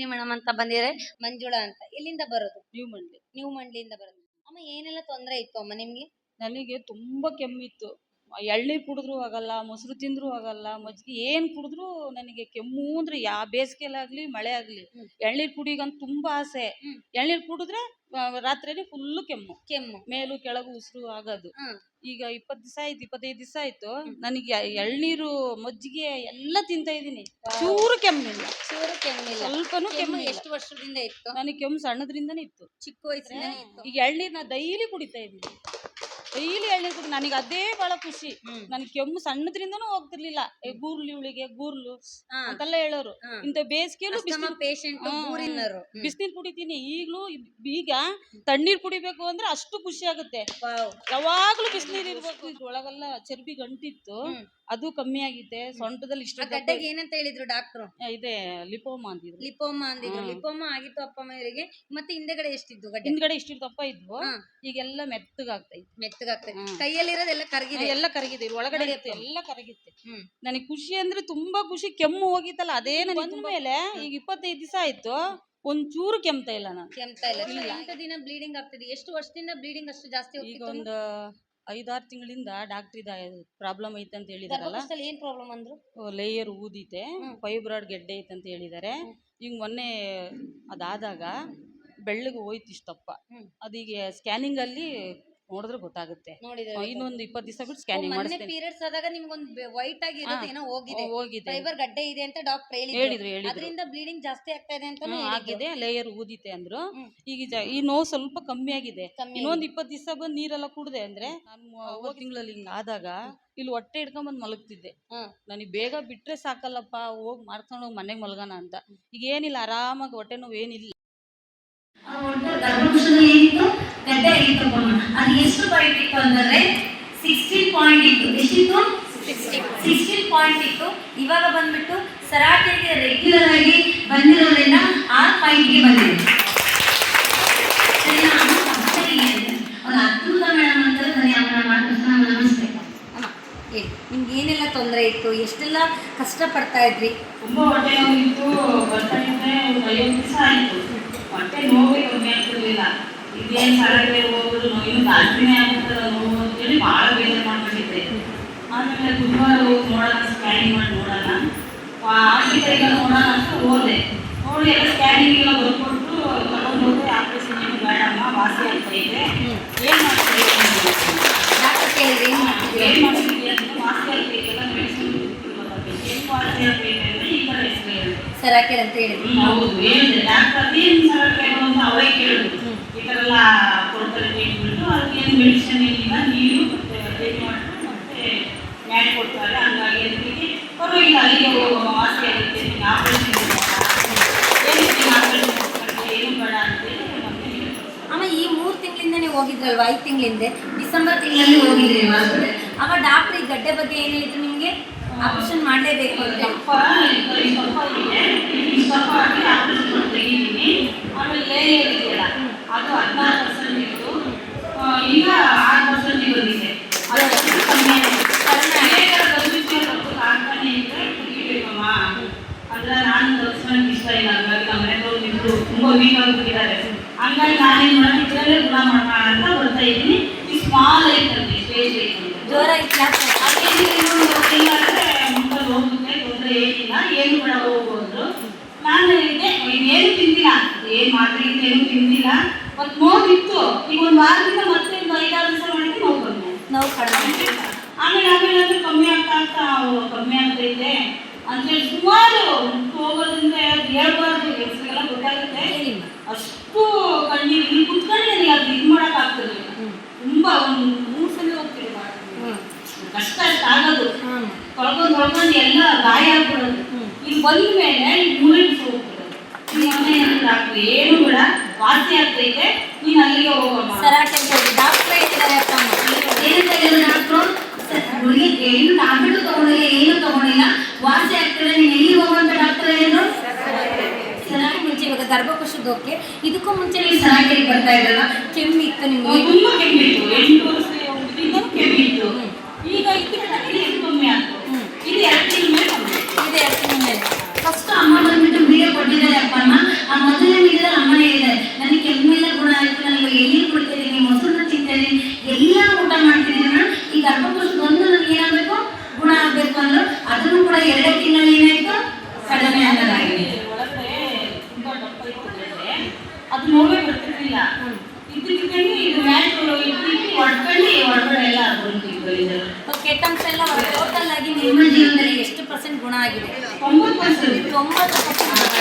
Nandini madam ಅಂತ ಬಂದಿದ್ದಾರೆ, ಮಂಜುಳಾ ಅಂತ. ಎಲ್ಲಿಂದ ಬರೋದು? ನ್ಯೂ ಮಂಡ್ಲಿಯಿಂದ ಬರೋದು. ಅಮ್ಮ ಏನೆಲ್ಲ ತೊಂದರೆ ಇತ್ತು ಅಮ್ಮ ನಿಮ್ಗೆ? ನನಗೆ ತುಂಬಾ ಕೆಮ್ಮಿತ್ತು. ಎಳ್ನೀರು ಕುಡಿದ್ರು ಆಗಲ್ಲ, ಮೊಸರು ತಿಂದ್ರು ಆಗಲ್ಲ, ಮಜ್ಜಿಗೆ ಏನ್ ಕುಡಿದ್ರು ನನಗೆ ಕೆಮ್ಮು ಅಂದ್ರೆ ಬೇಸಿಗೆಲಾಗ್ಲಿ ಮಳೆ ಆಗ್ಲಿ ಎಳ್ನೀರು ಕುಡಿಗಂತ ತುಂಬಾ ಆಸೆ. ಎಳ್ನೀರು ಕುಡಿದ್ರೆ ರಾತ್ರಿ ಫುಲ್ಲು ಕೆಮ್ಮು ಮೇಲು ಕೆಳಗು ಉಸಿರು ಆಗೋದು. ಈಗ 20 ದಿವಸ ಆಯ್ತು, 25 ದಿವಸ ಆಯ್ತು. ನನಗೆ ಎಳ್ನೀರು ಮಜ್ಜಿಗೆ ಎಲ್ಲ ತಿಂತಾ ಇದೀನಿ, ಚೂರು ಕೆಮ್ಮಿಲ್ಲ. ಸ್ವಲ್ಪನೂ ಕೆಮ್ಮು. ಎಷ್ಟು ವರ್ಷದಿಂದ ಇತ್ತು? ನನಗೆ ಕೆಮ್ಮು ಸಣ್ಣದ್ರಿಂದನೇ ಇತ್ತು, ಚಿಕ್ಕ ವಯಸ್ಸಿಂದ ಇತ್ತು. ಈಗ ಎಳ್ನೀರ್ ನಾ ಡೈಲಿ ಕುಡಿತಾ ಇದ್ದೀನಿ, ಡೈಲಿ ಎಳ್ನೀರು ಕುಡಿ. ನನಗೆ ಅದೇ ಬಹಳ ಖುಷಿ. ನನಗೆ ಕೆಮ್ಮು ಸಣ್ಣದ್ರಿಂದನೂ ಹೋಗ್ತಿರ್ಲಿಲ್ಲ. ಗೂರ್ಲು ಅಂತೆಲ್ಲ ಹೇಳೋರು. ಇಂತ ಬೇಸಿಗೆಯಲ್ಲೂ ಬಿಸಿನೀರು ಕುಡಿತೀನಿ. ಈಗ್ಲೂ ಈಗ ತಣ್ಣೀರ್ ಕುಡಿಬೇಕು ಅಂದ್ರೆ ಅಷ್ಟು ಖುಷಿ ಆಗುತ್ತೆ. ಯಾವಾಗ್ಲೂ ಬಿಸಿನೀರು ಇರ್ಬೇಕು. ಒಳಗೆಲ್ಲ ಚರ್ಬಿ ಗಂಟಿತ್ತು, ಅದು ಕಮ್ಮಿ ಆಗಿದೆ. ಸೊಂಟದಲ್ಲಿ ಇಷ್ಟ. ಗಡ್ಡೆಗೆ ಏನಂತ ಹೇಳಿದ್ರು ಡಾಕ್ಟ್ರು? ಇದೆ ಲಿಪೋಮಾ ಅಂದಿದ್ರು. ಲಿಪೋಮಾ ಆಗಿತ್ತು ಅಪ್ಪ ಅಮ್ಮರಿಗೆ. ಮತ್ತೆ ಹಿಂದೆಗಡೆ ಎಷ್ಟಿದ್ದು ಗಡ್ಡೆ? ಹಿಂದ್ಗಡೆ ಇಷ್ಟು ದಪ್ಪ ಇದ್ವು, ಈಗೆಲ್ಲ ಮೆತ್ತಗಾಗ್ತಾ ಇತ್ತು. ಕೈಯಲ್ಲಿರೋದೆಲ್ಲ ಕರಗಿದೆ, ಎಲ್ಲ ಕರಗಿದೆ. ಒಳಗಡೆ ಎಲ್ಲ ಕರಗಿತ್ತೆ. ನನಗೆ ಖುಷಿ ಅಂದ್ರೆ ತುಂಬಾ ಖುಷಿ. ಕೆಮ್ಮು ಹೋಗಿತ್ತಲ್ಲ, ಅದೇ ಬಂದ ಮೇಲೆ ಈಗ 25 ದಿವಸ ಆಯ್ತು, ಒಂಚೂರು ಕೆಮ್ತಾ ಇಲ್ಲ ನಾನು. ಎಂಟು ದಿನ ಬ್ಲೀಡಿಂಗ್ ಆಗ್ತಿದೆ. ಎಷ್ಟು ವರ್ಷದಿಂದ ಬ್ಲೀಡಿಂಗ್ ಅಷ್ಟು ಜಾಸ್ತಿ? ಈಗ ಒಂದು 5-6 ತಿಂಗಳಿಂದ ಡಾಕ್ಟರ್ ಪ್ರಾಬ್ಲಮ್ ಐತೆ ಅಂತ ಹೇಳಿದಾರಲ್ಲ. ಏನ್ ಪ್ರಾಬ್ಲಮ್ ಅಂದ್ರು? ಲೇಯರ್ ಊದಿತೆ, ಫೈಬ್ರಾಯ್ಡ್ ಗೆಡ್ಡೆ ಐತೆ ಅಂತ ಹೇಳಿದಾರೆ. ಈಗ ಮೊನ್ನೆ ಅದಾದಾಗ ಬೆಳ್ಳಗೆ ಹೋಯ್ತು ಇಷ್ಟಪ್ಪ. ಅದೀಗ ಸ್ಕ್ಯಾನಿಂಗ್ ಅಲ್ಲಿ ನೋಡಿದ್ರೆ ಗೊತ್ತಾಗುತ್ತೆ. ಇನ್ನೊಂದು 20 ದಿವಸ ಬಿಟ್ಟು ಸ್ಕ್ಯಾನಿಂಗ್ ಮಾಡಿಸ್ತೀನಿ. ಪೀರಿಯಡ್ಸ್ ಆದಾಗ ನಿಮ್ಗೊಂದು ವೈಟ್ ಆಗಿ ಏನೋ ಹೋಗಿದೆ, ಫೈಬರ್ ಗಡ್ಡೆ ಇದೆ ಅಂತ ಡಾಕ್ಟರ್ ಹೇಳಿದ್ರು. ಅದರಿಂದ ಬ್ಲೀಡಿಂಗ್ ಜಾಸ್ತಿ ಆಗ್ತಾ ಇದೆ ಅಂತ ಆಗಿದೆ, ಲೇಯರ್ ಊದಿತೆ ಅಂದ್ರು. ಈಗ ಈ ನೋವು ಸ್ವಲ್ಪ ಕಮ್ಮಿ ಆಗಿದೆ. ಇನ್ನೊಂದು 20 ದಿವಸ ಬಂದು ನೀರೆಲ್ಲ ಕುಡ್ದೆ ಅಂದ್ರೆ, ನಾನು 9 ತಿಂಗಳಲ್ಲಿ ಹಿಂಗ ಆದಾಗ ಇಲ್ಲಿ ಹೊಟ್ಟೆ ಹಿಡ್ಕೊಂಡ್ ಮಲಗ್ತಿದ್ದೆ. ನನಗೆ ಬೇಗ ಬಿಟ್ರೆ ಸಾಕಲ್ಲಪ್ಪ, ಹೋಗಿ ಮಾಡ್ಕೊಂಡು ಹೋಗಿ ಮನೆಗೆ ಮಲ್ಗೋಣ ಅಂತ. ಈಗ ಏನಿಲ್ಲ, ಆರಾಮಾಗಿ ಹೊಟ್ಟೆ ನೋವು ಏನಿಲ್ಲ. ಗರ್ಭಕೋಶದಲ್ಲಿ ಏನಿತ್ತು? ಗಡ್ಡೆ ಆಗಿತ್ತು. ಅದು ಎಷ್ಟು ಪಾಯಿಂಟ್ ಇತ್ತು ಅಂದ್ರೆ 16 ಪಾಯಿಂಟ್ ಇತ್ತು. ಎಷ್ಟಿತ್ತು? 16 ಪಾಯಿಂಟ್ ಇತ್ತು. ಇವಾಗ ಬಂದ್ಬಿಟ್ಟು ಸರಾಟಿಗೆ ರೆಗ್ಯುಲರ್ ಆಗಿ ಬಂದಿರೋದ್ರಿಂದ 6 ಪಾಯಿಂಟ್ಗೆ ಬಂದಿದೆ. ಒಂದು ಅದ್ಭುತ ಮೇಡಮ್ ಅಂತಾರೆ. ನಮಸ್ತೆ. ನಿಮ್ಗೆ ಏನೆಲ್ಲ ತೊಂದರೆ ಇತ್ತು? ಎಷ್ಟೆಲ್ಲ ಕಷ್ಟ ಪಡ್ತಾ ಇದ್ರಿ? ತುಂಬಾ ಹೊಟ್ಟೆ ನೋವಿತ್ತು. ಬರ್ತಾ ಇದ್ದೆ 5 ದಿವಸ ಆಯ್ತು. ಹೊಟ್ಟೆ ನೋವೇ ಕಮ್ಮಿ ಆಗ್ತಿರ್ಲಿಲ್ಲ. ಇದೇನು ಸರಗೆ ಹೋಗೋದು ಇನ್ನು ಜಾಸ್ತಿನೇ ಆಗ್ತದ ನೋವು ಅಂತೇಳಿ ಭಾಳ ಬೇಜಾರು ಮಾಡ್ಕೊಂಡಿದ್ದೆ. ಆಮೇಲೆ ಗುರುವಾರ ಹೋಗಿ ನೋಡೋಣ, ಸ್ಕ್ಯಾನಿಂಗ್ ಮಾಡಿ ನೋಡೋಣ, ಆಸ್ಪತ್ರೆಗೆ ನೋಡೋಣ ಅಂತ ಹೋದೆ. ನೋಡಿ ಎಲ್ಲ ಸ್ಕ್ಯಾನಿಂಗ್ ಎಲ್ಲ ಬರ್ಕೊಟ್ಟು ತಗೊಂಡು ಹೋದ್ರೆ ಆಪರೇಷನ್ ಏನು ಬೇಡಮ್ಮ, ವಾಸಿ ಆಗ್ತಾ ಇದೆ, ಏನು ಮಾಡ್ತೀವಿ ಏನು ಮಾಡ್ತೀವಿ ಅಂತ ವಾಸಿ ಆಗ್ಬೇಕೆಲ್ಲ ಮೆಡಿಸಿನ್ ಏನು ವಾಸಿ ಆಗ್ಬೇಕು ಅಂದರೆ ಈ ಥರ ಹೆಸರು ಹೇಳಿದೆ. ಸರಾಕೆ ಅಂತ ಹೇಳಿದ್ರು. ಹೌದು ಹೇಳಿದೆ. ಡಾಕ್ಟರ್ ಅದೇನು ಸರಕೆ ಅಂತ ಅವರೇ ಕೇಳಿದ್ರು. ಈ ಥರ ಎಲ್ಲ ಕೊಡ್ತಾರೆ ಟ್ರೀಟ್ಮೆಂಟು, ಅದಕ್ಕೇನು ಮೆಡಿಸಿನ್ ಏನಿಲ್ಲ, ನೀರು ಮತ್ತೆ ಅದೇನು ಮಾಡಿದ್ರು ಮತ್ತೆ ಮ್ಯಾಟ್ ಕೊಡ್ತಾರೆ. ಹಂಗಾಗಿ ಅದಕ್ಕೆ ಪರವಾಗಿಲ್ಲ, ಅಲ್ಲಿಗೆ ವಾಸಿ ಆಗುತ್ತೆ, ನಿಮ್ಗೆ ಆಪರೇಷನ್ ಏನು ಬೇಡ ಅಂತೇಳಿ ಮತ್ತೆ ಹೇಳ್ತಾರೆ. ಅಮ್ಮ ಈ 3 ತಿಂಗಳಿಂದ ನೀವು ಹೋಗಿದ್ರಲ್ವಾ? 5 ತಿಂಗಳಿಂದ ಡಿಸೆಂಬರ್ ತಿಂಗಳಲ್ಲಿ ಹೋಗಿದ್ರಿ. ಅವಾಗ ಡಾಕ್ಟ್ರ್ ಈ ಗಡ್ಡೆ ಬಗ್ಗೆ ಏನು ಹೇಳಿದ್ರು ನಿಮಗೆ? ಆಪರೇಷನ್ ಮಾಡಲೇಬೇಕು ಅಂತ. ಆಮೇಲೆ ಲೇಯರ್ ಇದೆಯಲ್ಲ, ಅದು 16% ಇತ್ತು, ಈಗ 6% ಬಂದಿದೆ. ಅದು ಕಮ್ಮಿ ಆಗ್ತಾನೆ ಇದ್ರೆ ಕುಡಿಬೇಕಮ್ಮ ಅಂದ್ರೆ ನಾನು ತೋರಿಸ್ಕೊಂಡು ಇಷ್ಟ ಇಲ್ಲ. ಹಂಗಾಗಿ ನಮ್ಮ ಮನೆಯವರು ಇದ್ರು ತುಂಬ ವೀಕ್ ಆಗಿಬಿಟ್ಟಿದ್ದಾರೆ. ಹಂಗಾಗಿ ನಾನೇನು ಮಾಡೋಣ, ಇದರಲ್ಲೇ ಗುಣ ಮಾಡೋಣ ಅಂತ ಬರ್ತಾ ಇದ್ದೀನಿ. ಈ ಸ್ಮಾಲ್ ಐತಂತೆ, ಸ್ಟೇಜ್ ಐತಂತೆ, ಜೋರ ಐತೆ. ಮುಂದೆ ಹೋಗುತ್ತೆ, ತೊಂದರೆ ಏನಿಲ್ಲ, ಏನು ಬೇಡ ಹೋಗ್ಬೋದು. ನಾನು ಏನು ತಿಂದಿಲ್ಲ, ಏನು ಮಾತ್ರೆ ಏನು ತಿಂದಿಲ್ಲ. ಮತ್ತು ನೋವಿತ್ತು. ಈಗ ಒಂದು ವಾರದಿಂದ ಮತ್ತೆ 5-6 ದಿವಸ ಮಾಡಿದ್ರೆ ನೋವು ಕಮ್ಮಿ, ನೋವು ಕಡಿಮೆ. ಆಮೇಲೆ ಅದು ಕಮ್ಮಿ ಕಮ್ಮಿ ಆಗ್ತೈತೆ ಅಂತೇಳಿ ಸುಮಾರು ಹೋಗೋದ್ರಿಂದ ಹೇಳ್ಬಾರ್ದು, ಹೆಸರಿಗೆಲ್ಲ ಗೊತ್ತಾಗುತ್ತೆ. ಅಷ್ಟು ಕಣ್ಣೀರು ಇಲ್ಲಿ ಕುತ್ಕೊಂಡು ನನಗೆ ಅದು ಇದು ಮಾಡೋಕ್ಕಾಗ್ತದೆ. ತುಂಬ ಒಂದು 3 ಸಲ ಹೋಗ್ತೀವಿ, ಕಷ್ಟ ಅಷ್ಟು ಆಗೋದು. ತೊಳ್ಕೊಂಡು ಎಲ್ಲ ಗಾಯ ಆಗ್ಬಿಡೋದು. ಇಲ್ಲಿ ಬಂದ ಮೇಲೆ ಈಗ 3 ದಿವಸ ಹೋಗ್ಬಿಡೋದು. ಡಾಕ್ಟ್ರು ಏನು ಬೇಡ, ವಾಸಿ ಆಗ್ತೈತೆ, ನೀನು ಅಲ್ಲಿಗೆ ಹೋಗೋಣ. ಸರಾಟೆ ಡಾಕ್ಟ್ರೇ ಹೇಳ್ತಾರೆ. ಏನಂತ ಹೇಳಿದ್ರು ಡಾಕ್ಟ್ರು? ಏನು ಟ್ಯಾಬ್ಲೆಟ್ ತಗೊಂಡಿಲ್ಲ, ಏನು ತಗೊಂಡಿಲ್ಲ, ವಾಸಿ ಆಗ್ತದೆ, ನೀನು ಎಲ್ಲಿ ಹೋಗುವಂತ ಡಾಕ್ಟರ್ ಹೇಳಿದ್ರು? ಸರಾಟೆ ಮುಂಚೆ ಇವಾಗ ಗರ್ಭಕೋಶದ ಓಕೆ, ಇದಕ್ಕೂ ಮುಂಚೆ ನೀವು ಸರಾಟೆಗೆ ಬರ್ತಾ ಇದ್ದಲ್ಲ, ಕೆಮ್ಮಿತ್ತು ನಿಮ್ಗೆ? ತುಂಬ ಕೆಮ್ಮಿತ್ತು. 8 ವರ್ಷದಿಂದ ಕೆಮ್ಮಿತ್ತು. ಈಗ ಇದಕ್ಕೆ ಕಮ್ಮಿ ಆಗ್ತದೆ. ಇದು 2 ತಿಂಗಳ ಮೇಲೆ. ಇದು 2 ತಿಂಗಳ ಮೇಲೆ. ಫಸ್ಟ್ ಅಮ್ಮ ಬಂದ್ಬಿಟ್ಟು ವಿಡಿಯೋ ಕೊಟ್ಟಿದ್ದಾರೆ ಅಪ್ಪ ಅಮ್ಮ. ಕೆಟ್ಟಂಶ ಎಲ್ಲ ಟೋಟಲ್ ಆಗಿ ನಿಮ್ಮ ಜೀವನದಲ್ಲಿ ಎಷ್ಟು % ಗುಣ ಆಗಿದೆ? 90%. 90%